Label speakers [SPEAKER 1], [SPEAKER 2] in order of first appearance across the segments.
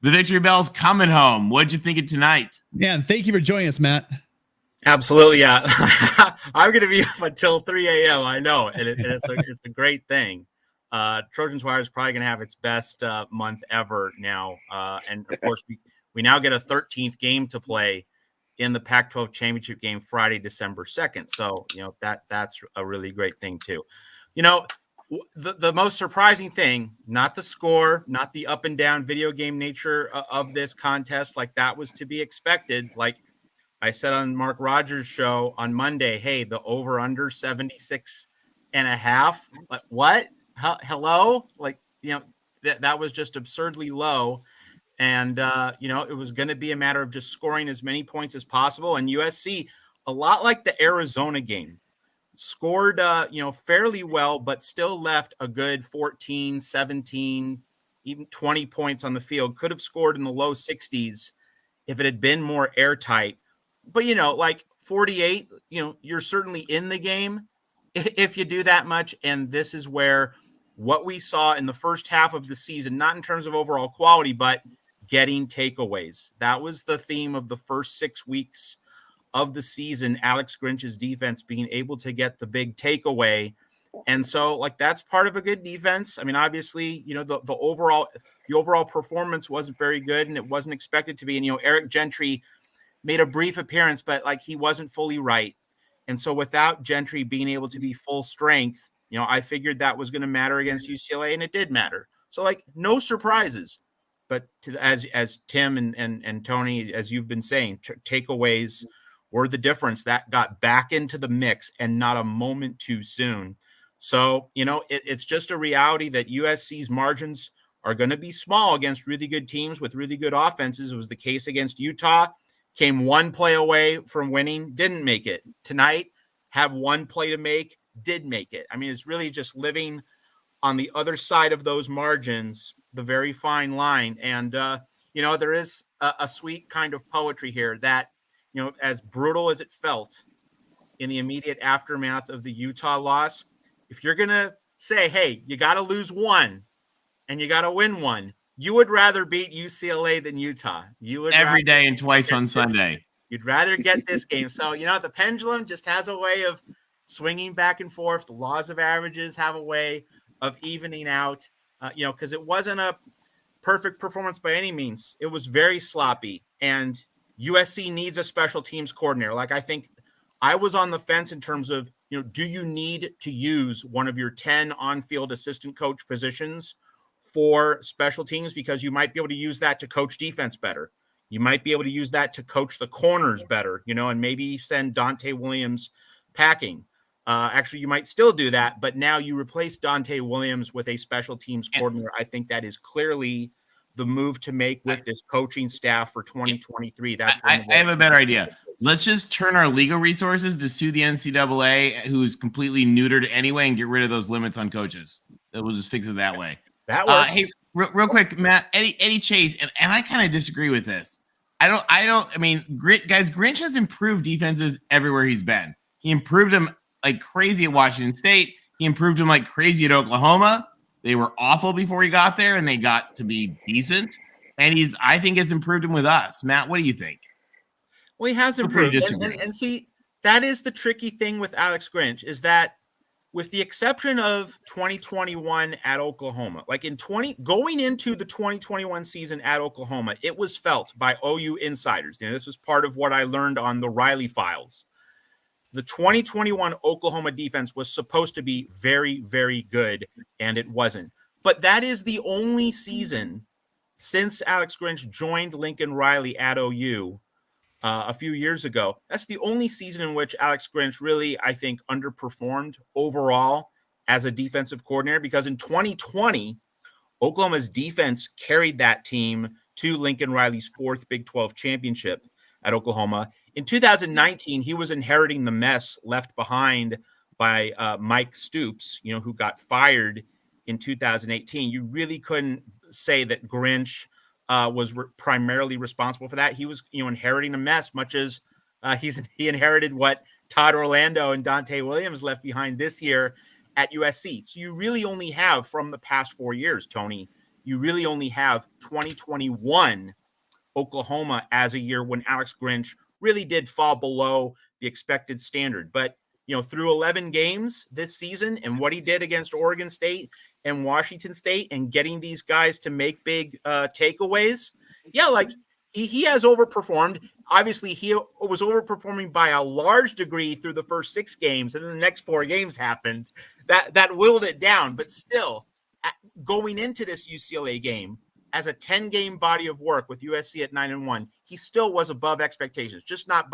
[SPEAKER 1] The Victory Bell's coming home. What'd you think of tonight?
[SPEAKER 2] Yeah, and thank you for joining us, Matt.
[SPEAKER 3] Absolutely, yeah. I'm going to be up until 3 a.m. I know, and it's a great thing. Trojans Wire is probably going to have its best month ever now, and of course we now get a 13th game to play in the Pac-12 championship game Friday, December 2nd. So that's a really great thing too. The most surprising thing, not the score, not the up and down video game nature of this contest, like that was to be expected. Like I said on Mark Rogers' show on Monday, hey, the over under 76.5. Like what? Hello? Like, that was just absurdly low. And, it was going to be a matter of just scoring as many points as possible. And USC, a lot like the Arizona game, scored, fairly well, but still left a good 14, 17, even 20 points on the field. Could have scored in the low 60s if it had been more airtight. But, like 48, you're certainly in the game if you do that much. And this is where what we saw in the first half of the season, not in terms of overall quality, but getting takeaways. That was the theme of the first 6 weeks of the season, Alex Grinch's defense being able to get the big takeaway. And so, like, that's part of a good defense. I mean, obviously, the overall performance wasn't very good, and it wasn't expected to be. And, Eric Gentry made a brief appearance, but like he wasn't fully right. And so without Gentry being able to be full strength, I figured that was going to matter against UCLA, and it did matter. So like no surprises, but as Tim and Tony, as you've been saying, takeaways were the difference that got back into the mix and not a moment too soon. So, it's just a reality that USC's margins are going to be small against really good teams with really good offenses. It was the case against Utah. Came one play away from winning, didn't make it. Tonight, have one play to make, did make it. I mean, it's really just living on the other side of those margins, the very fine line. And, there is a sweet kind of poetry here that, as brutal as it felt in the immediate aftermath of the Utah loss, if you're going to say, hey, you got to lose one and you got to win one, you would rather beat UCLA than Utah. You would
[SPEAKER 1] every day and twice on Sunday.
[SPEAKER 3] You'd rather get this game. So, the pendulum just has a way of swinging back and forth. The laws of averages have a way of evening out, because it wasn't a perfect performance by any means. It was very sloppy, and USC needs a special teams coordinator. Like, I think I was on the fence in terms of, do you need to use one of your 10 on-field assistant coach positions for special teams, because you might be able to use that to coach defense better. You might be able to use that to coach the corners better, and maybe send Dante Williams packing. Actually, you might still do that, but now you replace Dante Williams with a special teams coordinator. I think that is clearly the move to make with this coaching staff for 2023. That's
[SPEAKER 1] I have a better idea. Let's just turn our legal resources to sue the NCAA, who's completely neutered anyway, and get rid of those limits on coaches. We'll just fix it that way.
[SPEAKER 3] That works.
[SPEAKER 1] Hey, real quick, Matt, Eddie Chase, and I kind of disagree with this. Grinch has improved defenses everywhere he's been. He improved them like crazy at Washington State. He improved them like crazy at Oklahoma. They were awful before he got there, and they got to be decent. And I think it's improved him with us. Matt, what do you think?
[SPEAKER 3] Well, he has improved. And see, that is the tricky thing with Alex Grinch, is that with the exception of 2021 at Oklahoma, like going into the 2021 season at Oklahoma, it was felt by OU insiders. This was part of what I learned on the Riley files. The 2021 Oklahoma defense was supposed to be very, very good, and it wasn't. But that is the only season since Alex Grinch joined Lincoln Riley at OU a few years ago. That's the only season in which Alex Grinch really, I think, underperformed overall as a defensive coordinator, because in 2020, Oklahoma's defense carried that team to Lincoln Riley's fourth Big 12 championship at Oklahoma. In 2019, he was inheriting the mess left behind by Mike Stoops, who got fired in 2018. You really couldn't say that Grinch was primarily responsible for that. He was, inheriting a mess, much as he inherited what Todd Orlando and Dante Williams left behind this year at USC. So you really only have, from the past 4 years, Tony, you really only have 2021 Oklahoma as a year when Alex Grinch really did fall below the expected standard. But, through 11 games this season and what he did against Oregon State and Washington State and getting these guys to make big takeaways, like he has overperformed. Obviously, he was overperforming by a large degree through the first 6 games, and then the next 4 games happened. That whittled it down. But still, going into this UCLA game, as a 10-game body of work with USC at 9-1, he still was above expectations, just not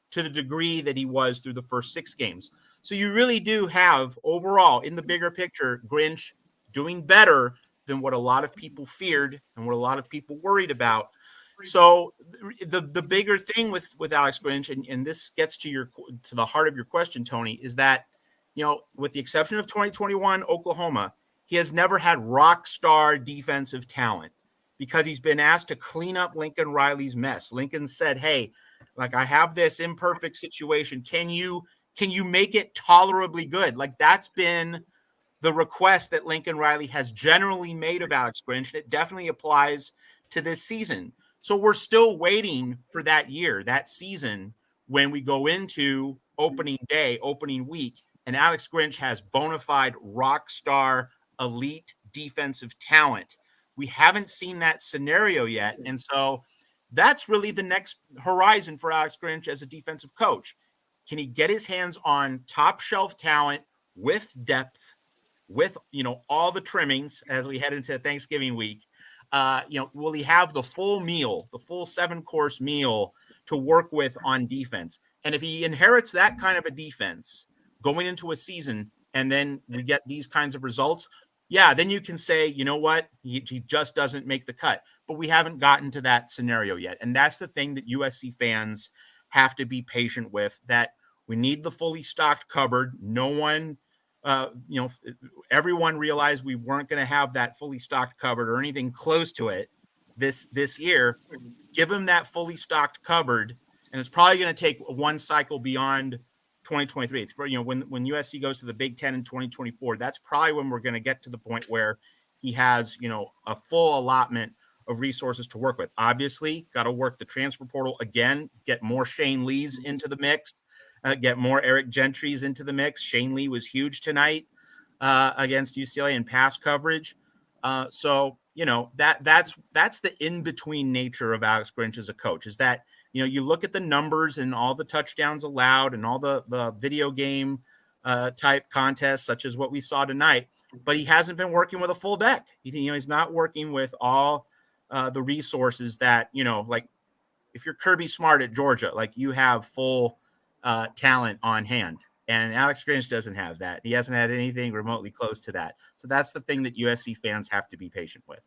[SPEAKER 3] to the degree that he was through the first 6 games. So you really do have, overall, in the bigger picture, Grinch doing better than what a lot of people feared and what a lot of people worried about. So the bigger thing with Alex Grinch, and this gets to the heart of your question, Tony, is that, with the exception of 2021 Oklahoma, he has never had rock star defensive talent because he's been asked to clean up Lincoln Riley's mess. Lincoln said, hey, like, I have this imperfect situation. Can you make it tolerably good? Like, that's been the request that Lincoln Riley has generally made of Alex Grinch, and it definitely applies to this season. So we're still waiting for that year, that season, when we go into opening day, opening week, and Alex Grinch has bona fide rock star elite defensive talent. We haven't seen that scenario yet. And so that's really the next horizon for Alex Grinch as a defensive coach. Can he get his hands on top shelf talent with depth, with, all the trimmings as we head into Thanksgiving week? Will he have the full meal, the full 7-course meal to work with on defense? And if he inherits that kind of a defense going into a season, and then we get these kinds of results, then you can say, you know what, he just doesn't make the cut. But we haven't gotten to that scenario yet. And that's the thing that USC fans have to be patient with, that we need the fully stocked cupboard. No one, everyone realized we weren't going to have that fully stocked cupboard or anything close to it this year. Give him that fully stocked cupboard, and it's probably going to take one cycle beyond 2023. It's, when USC goes to the Big Ten in 2024, that's probably when we're going to get to the point where he has, a full allotment of resources to work with. Obviously, got to work the transfer portal again, get more Shane Lees into the mix, get more Eric Gentry's into the mix. Shane Lee was huge tonight against UCLA in pass coverage. So that's the in-between nature of Alex Grinch as a coach, is that, you look at the numbers and all the touchdowns allowed and all the video game type contests, such as what we saw tonight, but he hasn't been working with a full deck. He's not working with all the resources that, like if you're Kirby Smart at Georgia, like you have full talent on hand. And Alex Grinch doesn't have that. He hasn't had anything remotely close to that. So that's the thing that USC fans have to be patient with.